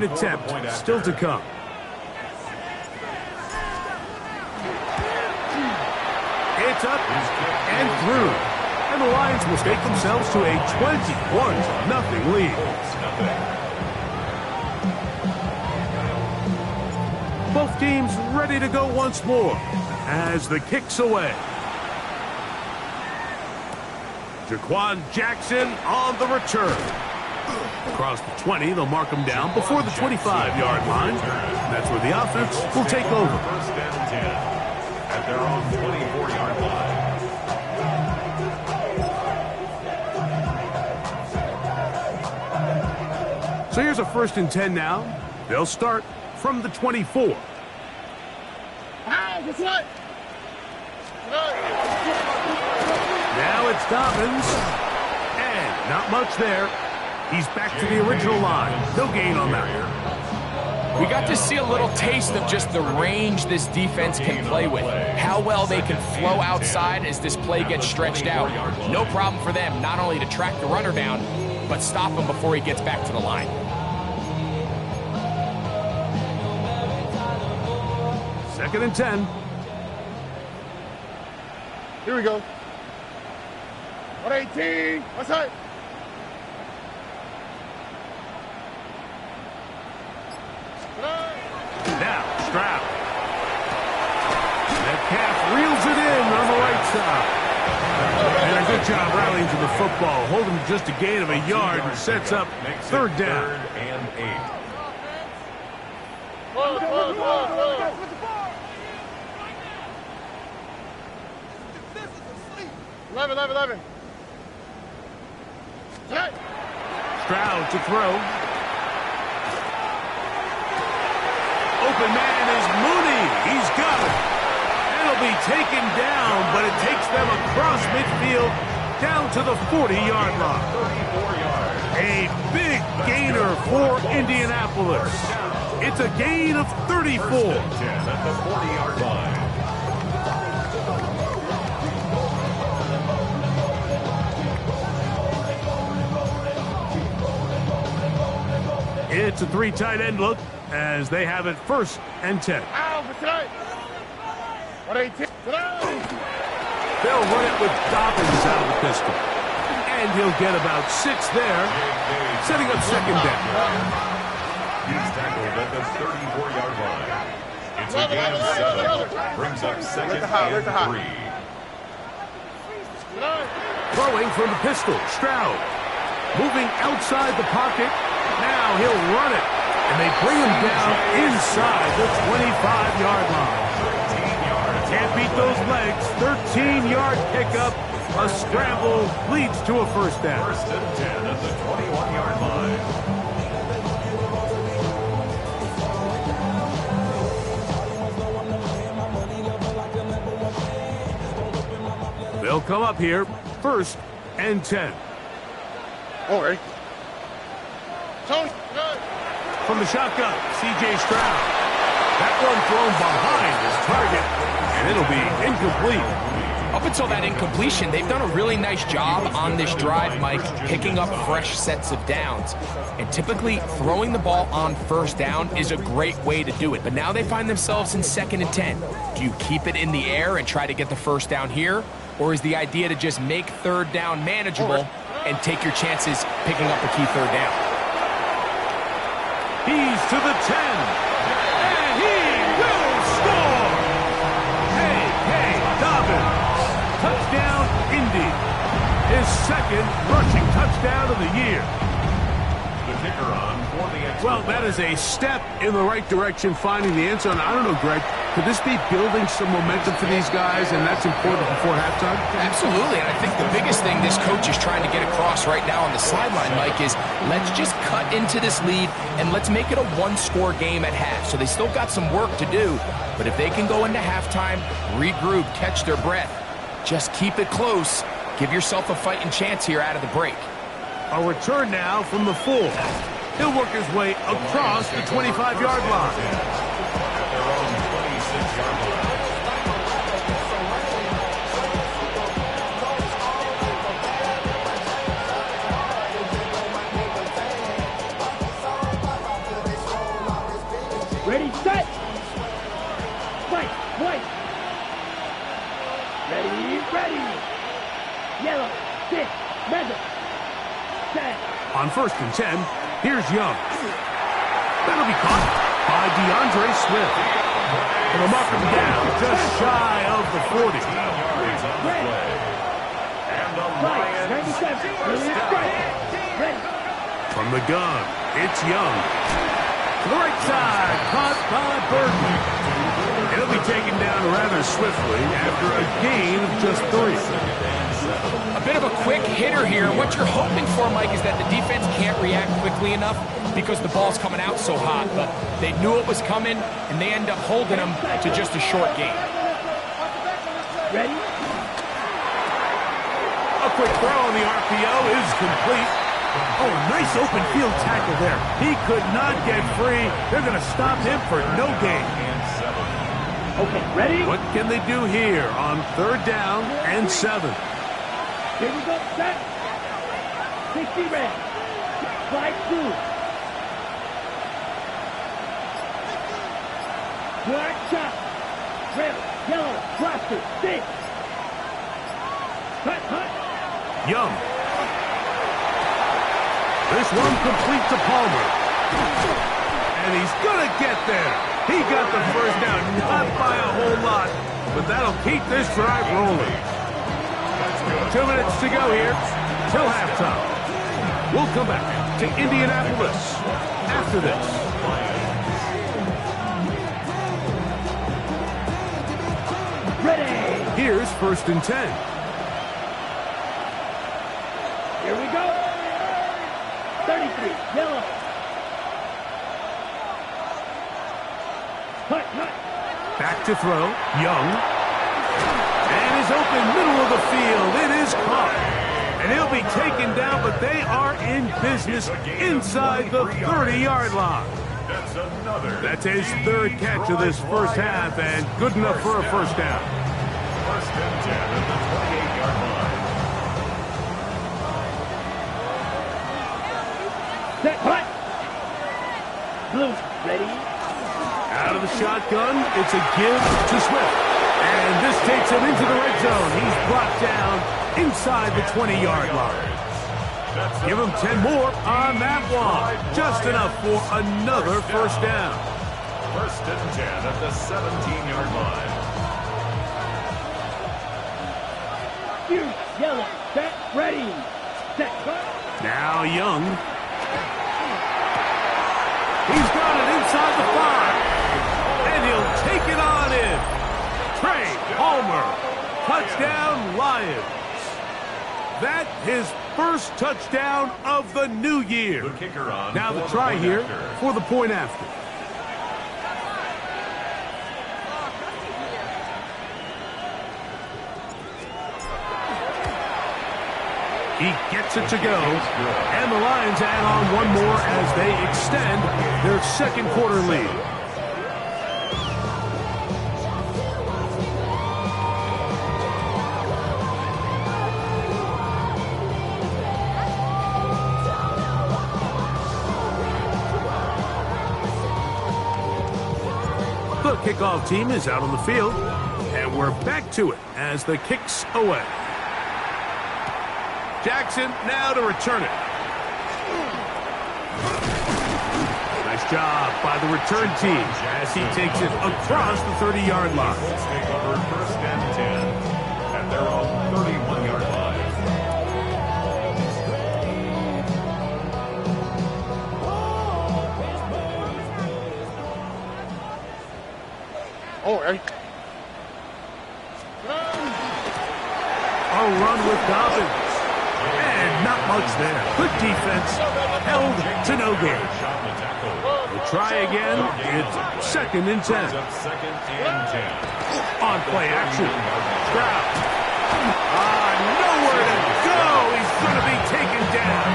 attempt still to come. It's up and through. And the Lions will take themselves to a 21-0 lead. Both teams ready to go once more as the kick's away. Jaquan Jackson on the return. Across the 20, they'll mark him down before the 25-yard line. That's where the offense will take over. First down 10 at their own 24-yard line. So here's a 1st and 10 now. They'll start from the 24. Now it's Dobbins. And not much there. He's back to the original line. No gain on that. We got to see a little taste of just the range this defense can play with. How well they can flow outside as this play gets stretched out. No problem for them not only to track the runner down, but stop him before he gets back to the line. Second and 10. Here we go. 118. What's that? Now, Stroud. Metcalf reels it in on the right side. And a good job rallying to the football. Holding just a gain of a yard and sets up 3rd down. 3rd and 8. 11. Stroud to throw. Open man is Mooney. He's got it. It'll be taken down, but it takes them across midfield down to the 40-yard line. 34 yards. A big gainer for Indianapolis. It's a gain of 34. 10 at the 40-yard line. It's a 3 tight end look as they have it 1st and 10. They'll run it with Dobbins out of the pistol. And he'll get about 6 there, setting up 2nd down. He's tackled at the 34-yard line. It's a gain of 7. Brings up 2nd and 3. Throwing from the pistol, Stroud. Moving outside the pocket. Now he'll run it. And they bring him down inside the 25-yard line. Can't beat those legs. 13-yard pickup. A scramble leads to a 1st down. 1st and 10 at the 21-yard line. They'll come up here. 1st and 10. All right. From the shotgun, C.J. Stroud. That one thrown behind his target, and it'll be incomplete. Up until that incompletion, they've done a really nice job on this drive, Mike, picking up fresh sets of downs. And typically, throwing the ball on 1st down is a great way to do it. But now they find themselves in 2nd and 10. Do you keep it in the air and try to get the 1st down here? Or is the idea to just make 3rd down manageable and take your chances picking up a key 3rd down? He's to the 10. And he will score. Hey, Dobbins. Touchdown, Indy. His 2nd rushing touchdown of the year. The kicker on for the extra. Well, that is a step in the right direction, finding the end zone. I don't know, Greg. Could this be building some momentum for these guys, and that's important before halftime? Absolutely, and I think the biggest thing this coach is trying to get across right now on the sideline, Mike, is let's just cut into this lead and let's make it a 1-score game at half. So they still got some work to do, but if they can go into halftime, regroup, catch their breath, just keep it close, give yourself a fighting chance here out of the break. A return now from the 4. He'll work his way across the 25-yard line. Their own 26-yard line. Ready, set. Fight, white. Ready. Yellow, stick, red. Set. On 1st and 10, here's Young. That'll be caught by DeAndre Swift. And they'll mark him down just shy of the 40. And the Right, Lions 97. Ready. From the gun, it's Young. To the right side, caught by Burton. He'll be taken down rather swiftly after a gain of just 3. A bit of a quick hitter here. What you're hoping for, Mike, is that the defense can't react quickly enough because the ball's coming out so hot. But they knew it was coming, and they end up holding them to just a short game. Ready. A quick throw on the RPO is complete. Oh, a nice open field tackle there. He could not get free. They're going to stop him for no gain. Okay, ready. What can they do here on 3rd down and 7? Here we go, set. 60 red. Slide through. Black shot. Red, yellow, roster, stick. Cut. Young. This one complete to Palmer. And he's going to get there. He got the 1st down, not by a whole lot, but that'll keep this drive rolling. 2 minutes to go here till halftime. We'll come back to Indianapolis after this. Ready. Here's 1st and 10. Here we go. 33, yellow. Cut. Back to throw, Young. And is open middle of the field. It is caught. And he'll be taken down, but they are in business inside the 30-yard line. That's his 3rd catch of this 1st half, and good enough for a 1st down. 1st and 10 at the 28-yard line. Set, cut. Blue, ready. Out of the shotgun, it's a give to Swift. And this takes him into the red zone. He's brought down inside the 20-yard line. Give him 10 more on that one. Just enough for another 1st down. 1st and 10 at the 17-yard line. Huge, yellow, set, ready. Set, cut. Now Young. He's got it inside the 5. And he'll take it on in. Trey Palmer. Touchdown, Lions. That his 1st touchdown of the new year. The kicker on Now the try here for the point after. He gets it to go. And the Lions add on one more as they extend their 2nd quarter lead. The kickoff team is out on the field, and we're back to it as the kick's away. Jackson now to return it. Nice job by the return team as he takes it across the 30-yard line. Take over 1st and 10 at their own 31-yard line. Oh, hey. A run with Dobbins. And not much there. Good defense. Held to no gain. We'll try again. It's 2nd and 10. 2nd and 10. On play action. Stroud. Nowhere to go. He's going to be taken down.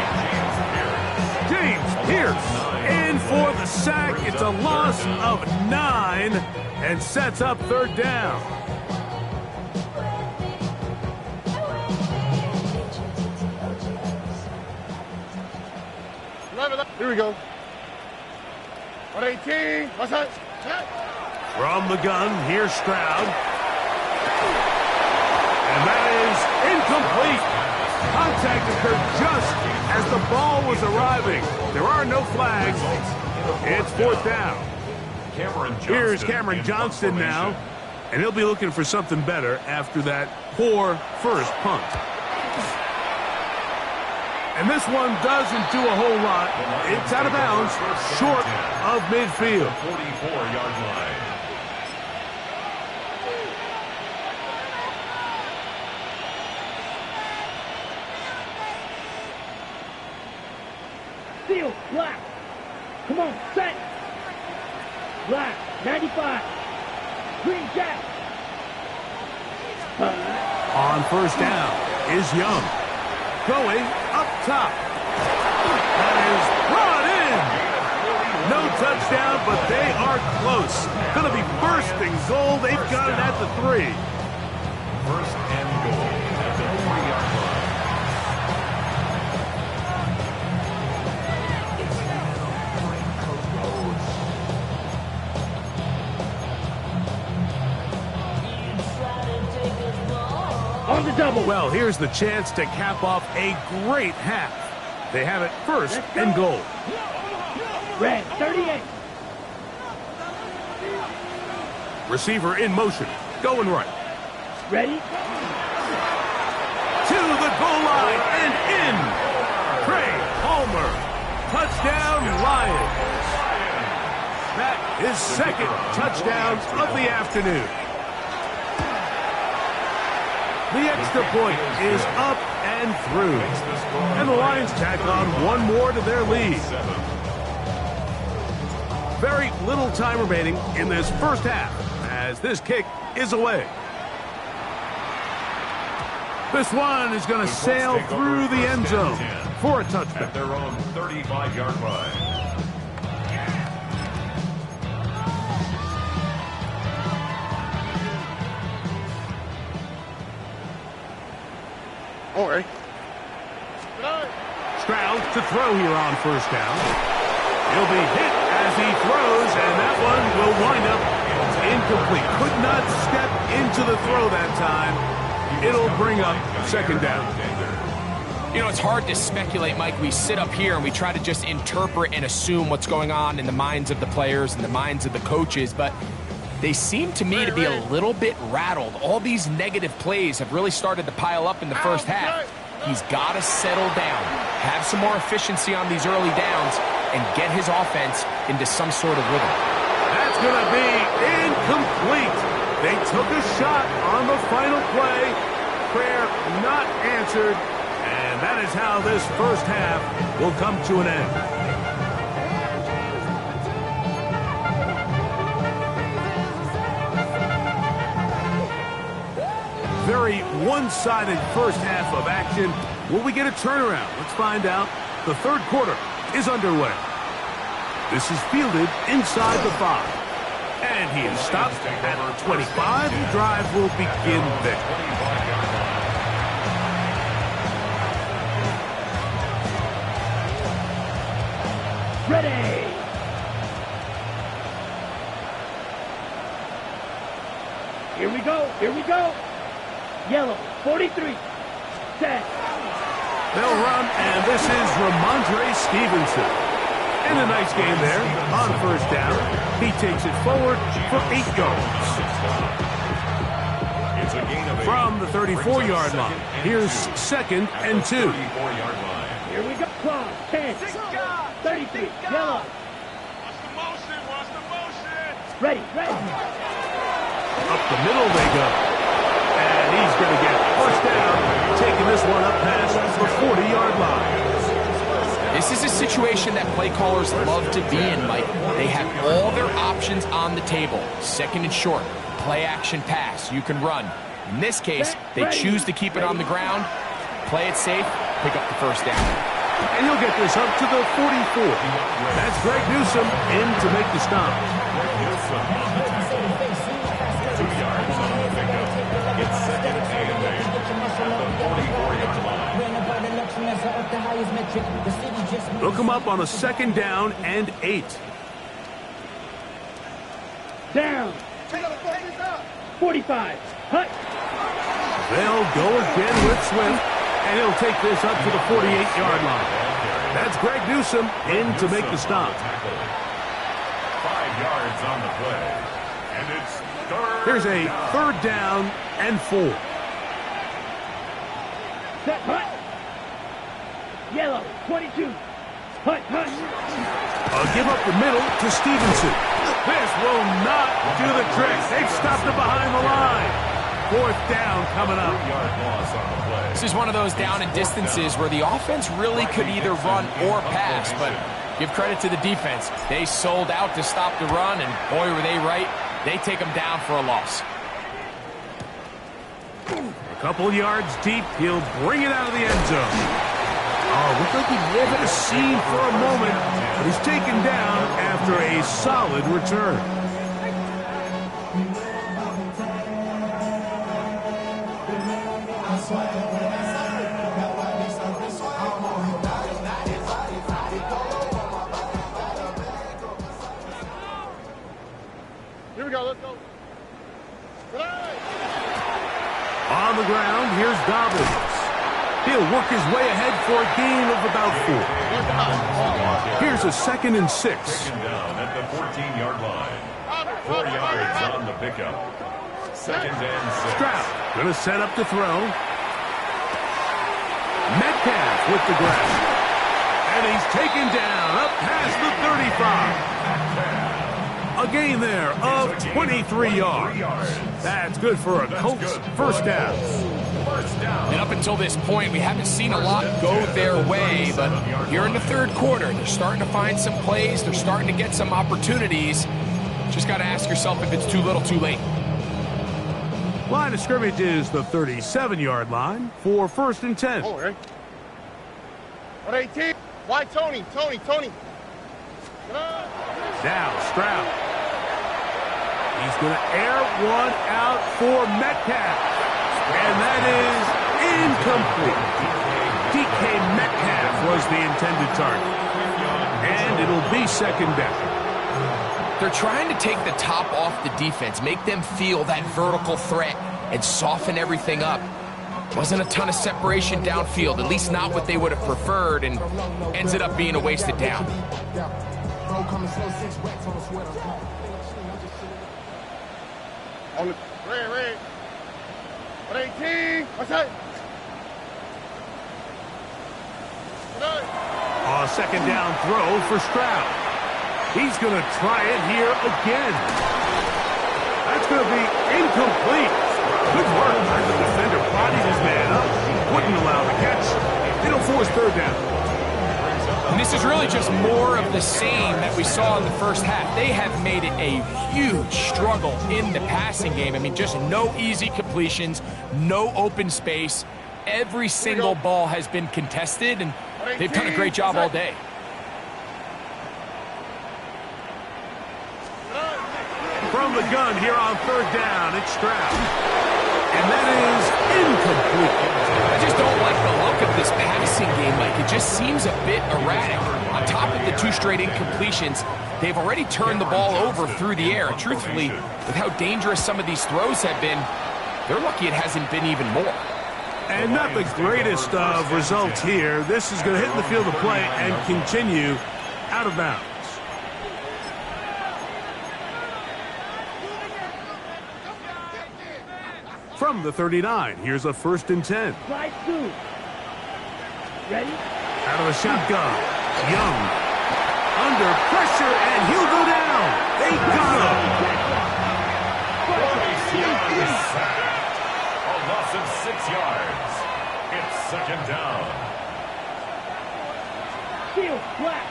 James Pierce in for the sack. It's a loss of 9 and sets up 3rd down. Here we go. 118. What's that? From the gun, here's Stroud. And that is incomplete. Contact occurred just as the ball was arriving. There are no flags. It's fourth down. Here's Cameron Johnston now, and he'll be looking for something better after that poor first punt. And this one doesn't do a whole lot. It's out of bounds, short of midfield. 44-yard line. Field, black. Come on, set. Black, 95. Green jack. On first down is Young. Going up top. That is brought in. No touchdown, but they are close. Going to be first and goal. They've got it at the 3. First and goal at the 3-yard line. On the double. Well, here's the chance to cap off a great half. They have it first and goal. Red, 38. Receiver in motion. Going right. Ready? To the goal line and in. Craig Palmer. Touchdown Lions. That is second touchdown of the afternoon. The extra point is up and through. And the Lions tack on one more to their lead. Very little time remaining in this first half as this kick is away. This one is going to sail through the end zone for a touchback. At their own 35-yard line. All right. Stroud to throw here on first down. He'll be hit as he throws, and that one will wind up incomplete. Could not step into the throw that time. It'll bring up second down. You know, it's hard to speculate, Mike. We sit up here and we try to just interpret and assume what's going on in the minds of the players and the minds of the coaches, but they seem to me to be a little bit rattled. All these negative plays have really started to pile up in the first half. He's got to settle down, have some more efficiency on these early downs, and get his offense into some sort of rhythm. That's going to be incomplete. They took a shot on the final play. Prayer not answered, and that is how this first half will come to an end. Very one-sided first half of action. Will we get a turnaround? Let's find out. The third quarter is underway. This is fielded inside the 5. And he is stopped at 25. The drive will begin there. Ready. Here we go. Here we go. Yellow, 43. Set. They'll run, and this is Ramondre Stevenson. And a nice game there on first down. He takes it forward for 8 yards. From the 34-yard line, here's second and 2. Here we go. Clock, 10. 33. Yellow. Watch the motion. Ready, ready. Up the middle they go. And he's going to get first down, taking this one up past the 40-yard line. This is a situation that play callers love to be in, Mike. They have all their options on the table. Second and short, play action pass, you can run. In this case, they choose to keep it on the ground, play it safe, pick up the first down. And he'll get this up to the 44. That's Greg Newsome in to make the stop. 2 yards on the pickup. It's second and 8 at the 44-yard line. They'll come up on a second down and 8. Down. 45. Hut. They'll go again with Swift, and he'll take this up to the 48-yard line. That's Greg Newsome in to make the stop. 5 yards on the play. And it's Here's a third down and 4. Set. Hut. Yellow. 22. Hut. Hut. Give up the middle to Stevenson. This will not do the trick. They've stopped it behind the line. 4th down coming up. 3-yard loss on the play. This is one of those down and distances where the offense really could either run or pass, but give credit to the defense. They sold out to stop the run, and boy, were they right. They take them down for a loss. A couple yards deep, he'll bring it out of the end zone. Oh, looked like he may have had a seam for a moment, but he's taken down after a solid return. Here we go, let's go. On the ground, here's Dobbins. He'll work his way ahead for a gain of about 4. Here's a 2nd and 6. Taken down at the 14-yard line. 4 yards on the pickup. 2nd and 6. Stroud going to set up to throw. Metcalf with the grab. And he's taken down up past the 35. A gain there of 23 yards. That's good for a Colts first down. And up until this point, we haven't seen a lot go their way, but here in the 3rd quarter, they're starting to find some plays. They're starting to get some opportunities. Just got to ask yourself if it's too little, too late. Line of scrimmage is the 37-yard line for 1st and 10. Oh, right. 118. Why Tony? Tony. Now Stroud. He's going to air one out for Metcalf. And that is incomplete. DK Metcalf was the intended target. And it'll be 2nd down. They're trying to take the top off the defense, make them feel that vertical threat, and soften everything up. Wasn't a ton of separation downfield, at least not what they would have preferred, and ended up being a wasted down. On the red. 118. What's that? A 2nd down throw for Stroud. He's going to try it here again. That's going to be incomplete. Good work by the defender. Bodied his man up. Wouldn't allow the catch. It'll force 3rd down. And this is really just more of the same that we saw in the first half. They have made it a huge struggle in the passing game. I mean, just no easy completions, no open space. Every single ball has been contested, and they've done a great job all day. From the gun here on 3rd down, it's Stroud. And that is incomplete. I just don't like the look of this passing game, Mike. It just seems a bit erratic. On top of the 2 straight incompletions, they've already turned the ball over through the air. And truthfully, with how dangerous some of these throws have been, they're lucky it hasn't been even more. And not the greatest of results here. This is going to hit the field of play and continue out of bounds. From the 39, here's a 1st and 10. Slide 2. Ready? Out of the shotgun, Young under pressure, and he'll go down. They got him. A loss of 6 yards. It's 2nd down. Field flat.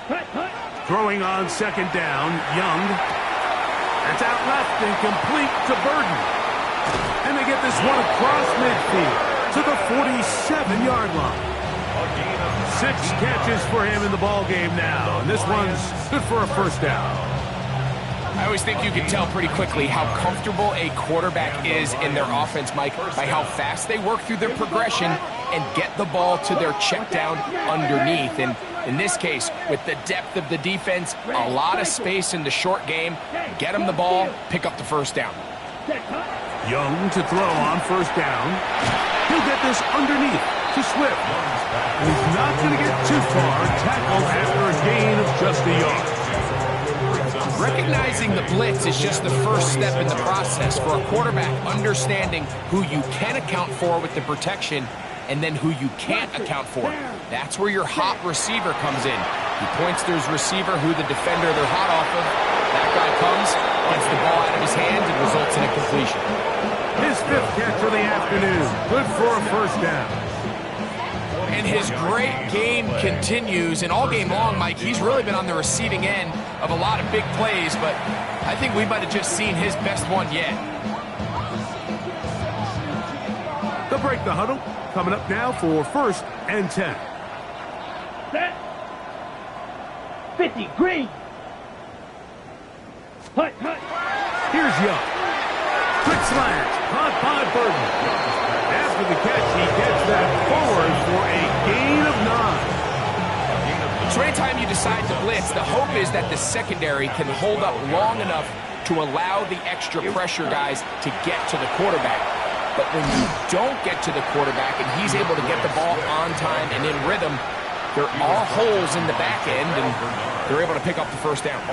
Hut. Throwing on 2nd down, Young. It's out left and complete to Burden. And they get this one across midfield to the 47-yard line. 6 catches for him in the ball game now, and this one's good for a 1st down. I always think you can tell pretty quickly how comfortable a quarterback is in their offense, Mike, by how fast they work through their progression and get the ball to their check down underneath. And in this case, with the depth of the defense, a lot of space in the short game, get them the ball, pick up the first down. Young to throw on first down. He'll get this underneath to Swift. He's not going to get too far. Tackle after a gain of just a yard. Recognizing the blitz is just the first step in the process for a quarterback, understanding who you can account for with the protection and then who you can't account for. That's where your hot receiver comes in. He points to his receiver who the defender they're hot off of. That guy comes, gets the ball out of his hands, and results in a completion. His 5th catch of the afternoon. Good for a first down. And his great game continues, and all game long, Mike, he's really been on the receiving end of a lot of big plays, but I think we might have just seen his best one yet. They'll break the huddle. Coming up now for 1st and 10. Set. 50, green. Hut, hut. Here's Young. Quick slant. Caught by Burton. After the catch, he gets that forward for a gain of 9. So anytime you decide to blitz, the hope is that the secondary can hold up long enough to allow the extra pressure guys to get to the quarterback. But when you don't get to the quarterback and he's able to get the ball on time and in rhythm, there are holes in the back end, and they're able to pick up the first down.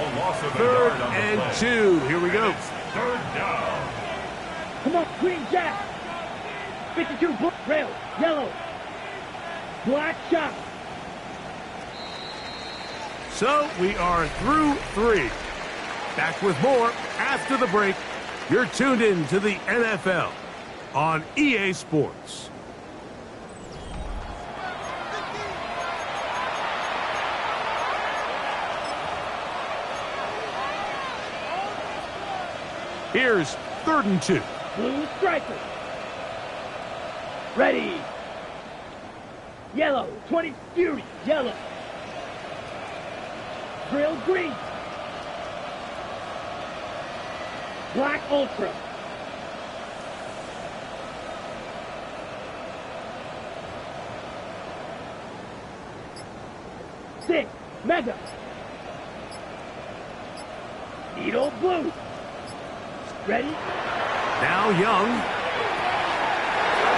3rd and 2. Here we go. 3rd down. Come on, green jack. 52, rail, yellow. Black shot. So we are through 3. Back with more after the break. You're tuned in to the NFL on EA Sports. Here's 3rd and 2. Blue striker. Ready. Yellow, 20 Fury, yellow. Grill green. Black Ultra. Six, Mega. Needle blue. Ready? Now Young.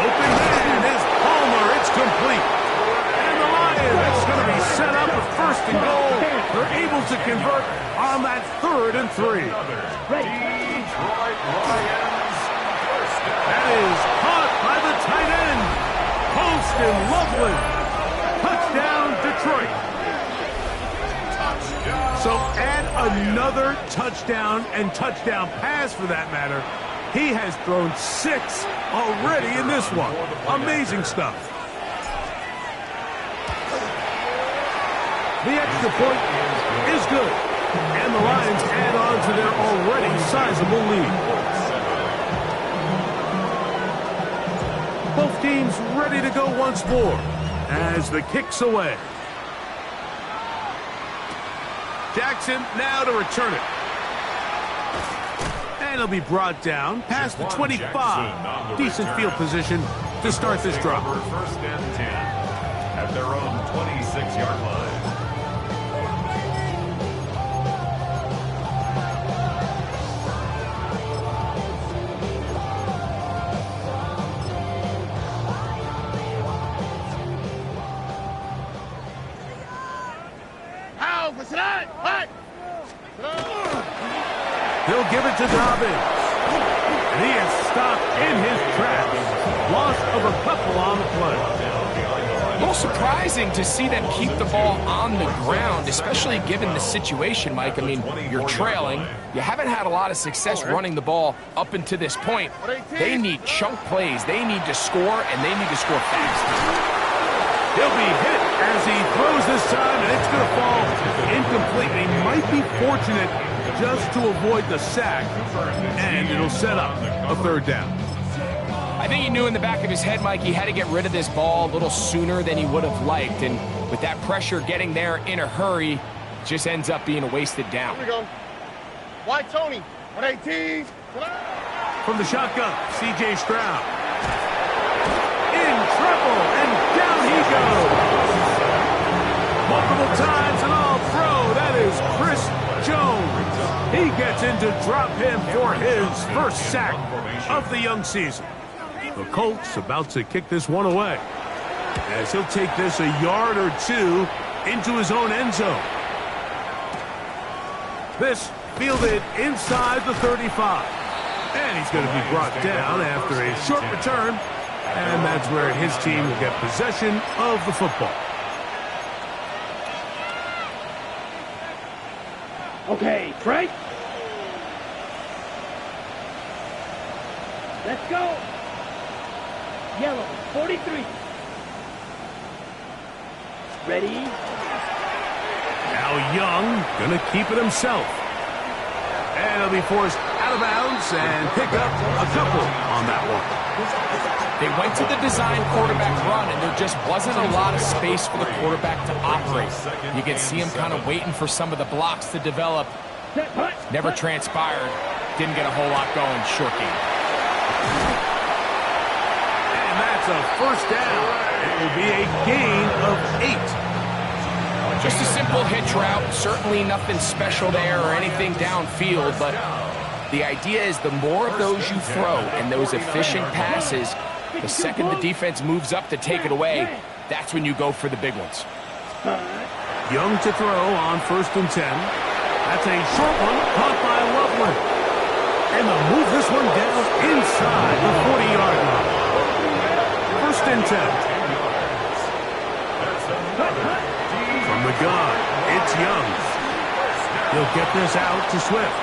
Open man is Palmer. It's complete. And the Lions going to be set up with 1st and goal. They're able to convert on that 3rd and 3. Ready? Detroit Lions. First down. That is caught by the tight end. Poston Loveland. Touchdown, Detroit. So add another touchdown and touchdown pass for that matter. He has thrown 6 already in this one. Amazing stuff. The extra point is good. And the Lions add on to their already sizable lead. Both teams ready to go once more as the kick's away. Jackson now to return it. And he'll be brought down past the 25. Decent field position to start this drive. 1st and 10 at their own 26-yard line. He'll give it to Dobbins. And he is stopped in his tracks. Loss of a couple on the play. A little surprising to see them keep the ball on the ground, especially given the situation, Mike. I mean, you're trailing. You haven't had a lot of success running the ball up until this point. They need chunk plays. They need to score, and they need to score fast. He'll be hit as he throws this time, and it's going to fall incomplete. He might be fortunate just to avoid the sack, and it'll set up a 3rd down. I think he knew in the back of his head, Mike, he had to get rid of this ball a little sooner than he would have liked, and with that pressure getting there in a hurry, it just ends up being a wasted down. Here we go. Why Tony? 118. From the shotgun, C.J. Stroud. In trouble, and he goes. Multiple times and all throw. That is Chris Jones. He gets in to drop him for his first sack of the young season. The Colts about to kick this one away, as he'll take this a yard or two into his own end zone. This fielded inside the 35. And he's going to be brought down after a short return. And that's where his team will get possession of the football. Okay, Frank. Let's go. Yellow, 43. Ready? Now Young going to keep it himself. And he'll be forced out of bounds and pick up a couple on that one. They went to the design quarterback run, and there just wasn't a lot of space for the quarterback to operate. You can see him kind of waiting for some of the blocks to develop. Never transpired. Didn't get a whole lot going. Short game. And that's a first down. It will be a gain of 8. Just a simple hitch route. Certainly nothing special there or anything downfield, but the idea is the more of those you throw and those efficient passes, the second the defense moves up to take it away, that's when you go for the big ones. Young to throw on 1st and 10. That's a short one caught by Loveland. And they'll move this one down inside the 40-yard line. 1st and 10. From the gun, it's Young. He'll get this out to Swift.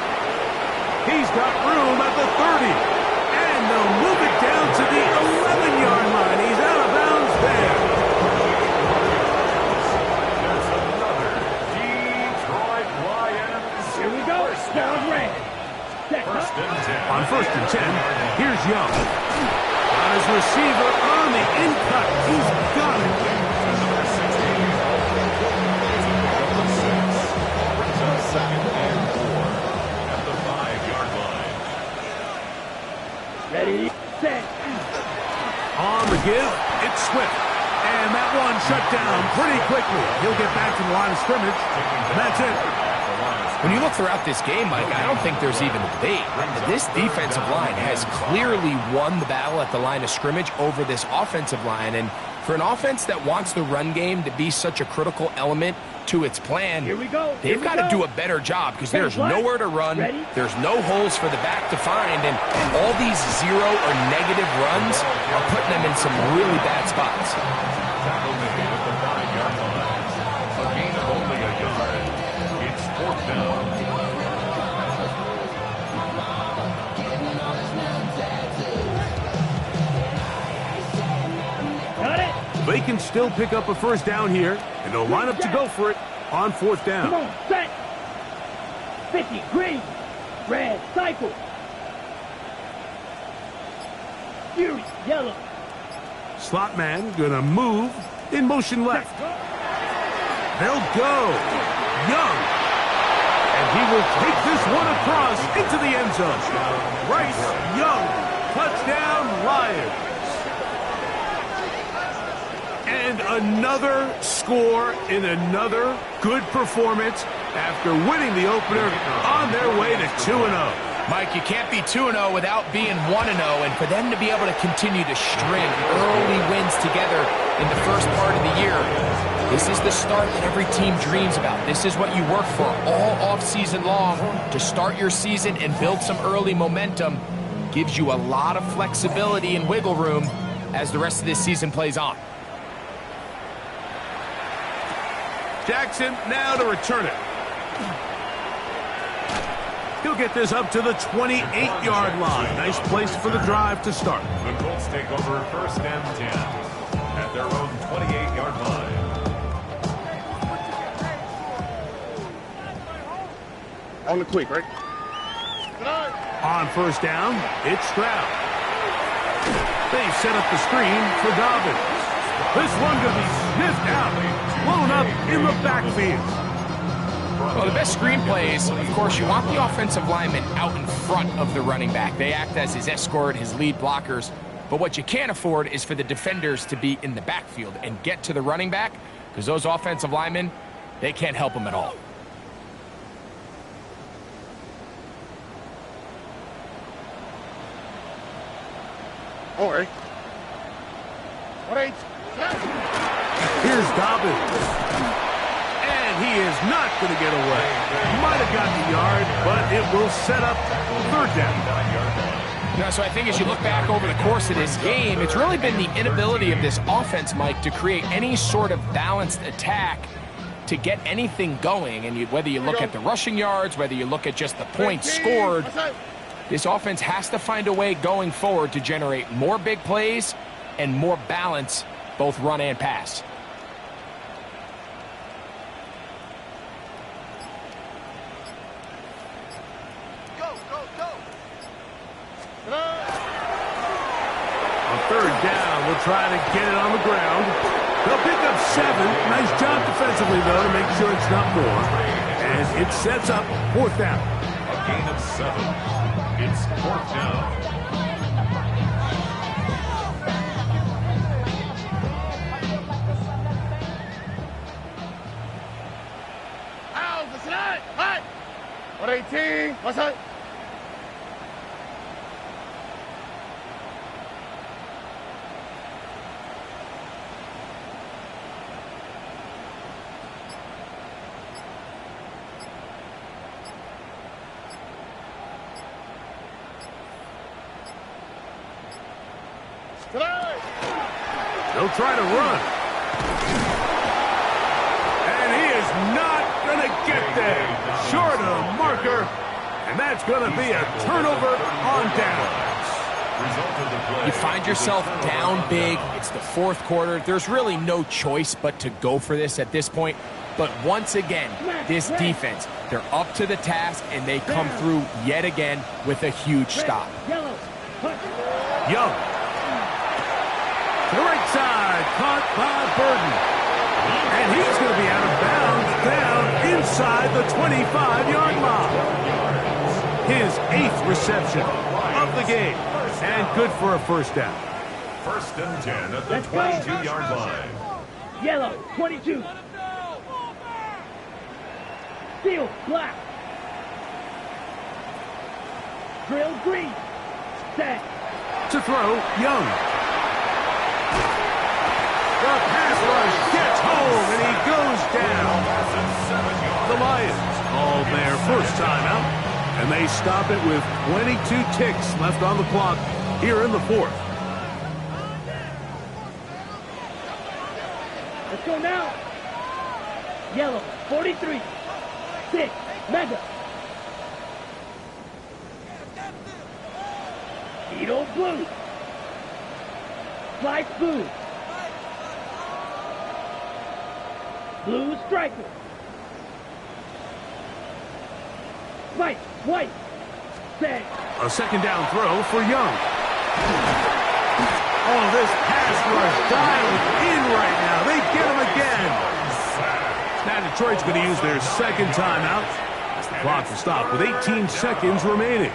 He's got room at the 30. And they'll move it down to the 11-yard line. He's out of bounds there. Detroit Lions. Here we go. Down red. On 1st and 10, here's Young. On his receiver on the in-cut. He's got it. Ready, set. On the give, it's Swift. And that one shut down pretty quickly. He'll get back to the line of scrimmage. And that's it. When you look throughout this game, Mike, I don't think there's even a debate. This defensive line has clearly won the battle at the line of scrimmage over this offensive line. And for an offense that wants the run game to be such a critical element to its plan, Here we go. they've got to do a better job because there's nowhere to run. There's no holes for the back to find. And all these zero or negative runs are putting them in some really bad spots. A gain of only a yard. It's 4th down. Got it. They can still pick up a first down here, and they'll line up to go for it on 4th down. Come on, set. 50, green. Red, cycle. Fury, yellow. Slot man gonna move in motion left. They'll go. Young. And he will take this one across into the end zone. Bryce Young. Touchdown, Lions. And another score in another good performance after winning the opener on their way to 2-0. Mike, you can't be 2-0 without being 1-0, and for them to be able to continue to string early wins together in the first part of the year, this is the start that every team dreams about. This is what you work for all offseason long to start your season and build some early momentum. Gives you a lot of flexibility and wiggle room as the rest of this season plays on. Jackson now to return it. He'll get this up to the 28-yard line. Nice place for the drive to start. The Colts take over 1st and 10 at their own 28-yard line. On the quick, right? On 1st down, it's Stroud. They set up the screen for Dobbins. This one going to be sniffed out, blown up in the backfield. Well, the best screenplay is, of course, you want the offensive lineman out in front of the running back. They act as his escort, his lead blockers. But what you can't afford is for the defenders to be in the backfield and get to the running back, because those offensive linemen, they can't help him at all. All right. All right. Here's Dobbins. And he is not going to get away. Might have gotten the yard, but it will set up third down. So I think as you look back over the course of this game, it's really been the inability of this offense, Mike, to create any sort of balanced attack to get anything going. And whether you look at the rushing yards, whether you look at just the points scored, this offense has to find a way going forward to generate more big plays and more balance, both run and pass. On third down, we'll try to get it on the ground. They'll pick up 7. Nice job defensively, though, to make sure it's not more. And it sets up fourth down. A gain of 7. It's fourth down. What 18? What's that? They'll try to run. And he is not going to get there. Short of the marker. And that's going to be a turnover on downs. You find yourself down big. It's the fourth quarter. There's really no choice but to go for this at this point. But once again, this defense, they're up to the task, and they come through yet again with a huge stop. Young. To the right side, caught by Burden. And he's going to be out of bounds down inside the 25-yard line. His 8th reception of the game. And good for a first down. First and 10 at the 22-yard line. Yellow, 22. Steel, black. Drill, green. Set. To throw, Young. The pass rush gets home, and he goes down. The Lions call their first timeout, and they stop it with 22 ticks left on the clock here in the fourth. Let's go now. Yellow, 43. 6, Mega. Edo blue. Slice blue. Blue striker. White, white. Set. A second down throw for Young. Oh, this pass rush dialed in right now. They get him again. Now Detroit's going to use their second timeout. The clock will stop with 18 seconds remaining.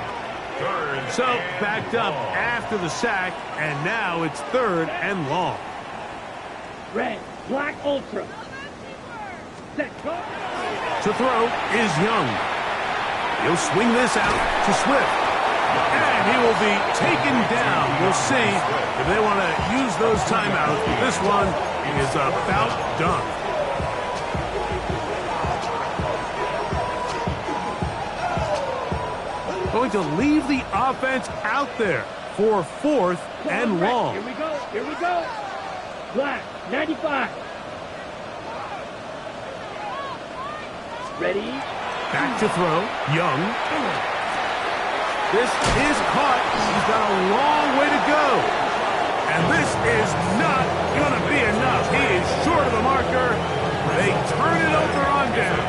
So backed up after the sack, and now it's third and long. Red, black ultra. Set. To throw is Young. He'll swing this out to Swift. And he will be taken down. We'll see if they want to use those timeouts. This one is about done. Going to leave the offense out there for fourth and long. Here we go. Here we go. Black, 95. Ready? Back to throw. Young. This is caught. He's got a long way to go. And this is not going to be enough. He is short of the marker. They turn it over on down.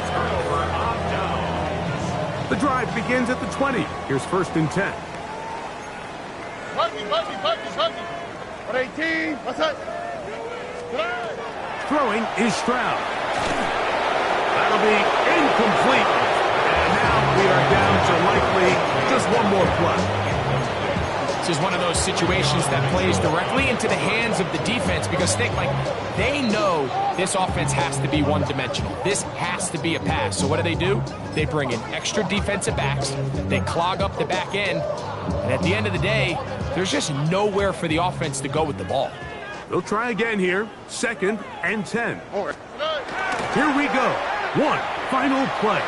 The drive begins at the 20. Here's first and 10. What 18? What's that? Throwing is Stroud. That'll be incomplete. And now we are down to likely just one more play. offense is one of those situations that plays directly into the hands of the defense because they know this offense has to be one-dimensional. This has to be a pass. So what do? They bring in extra defensive backs. They clog up the back end. And at the end of the day, there's just nowhere for the offense to go with the ball. They'll try again here. 2nd and 10. Here we go. One final play.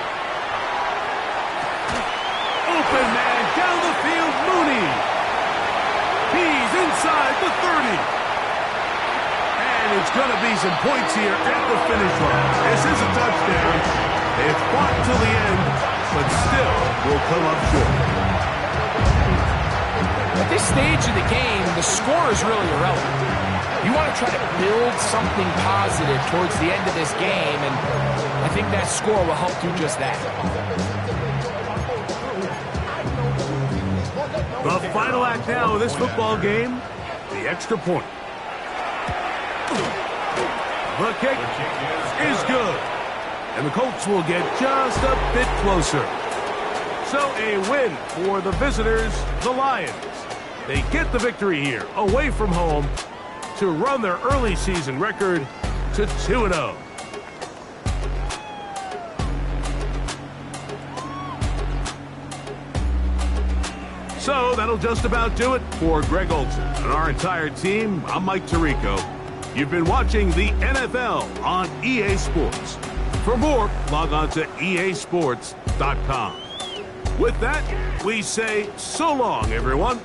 Open man down the field, Mooney. He's inside the 30. And it's going to be some points here at the finish line. This is a touchdown. They've fought till the end, but still will come up short. At this stage of the game, the score is really irrelevant. You want to try to build something positive towards the end of this game, and I think that score will help do just that. The final act now of this football game, the extra point. The kick is good, and the Colts will get just a bit closer. So a win for the visitors, the Lions. They get the victory here, away from home, to run their early season record to 2-0. So that'll just about do it for Greg Olsen and our entire team. I'm Mike Tirico. You've been watching the NFL on EA Sports. For more, log on to easports.com. With that, we say so long, everyone.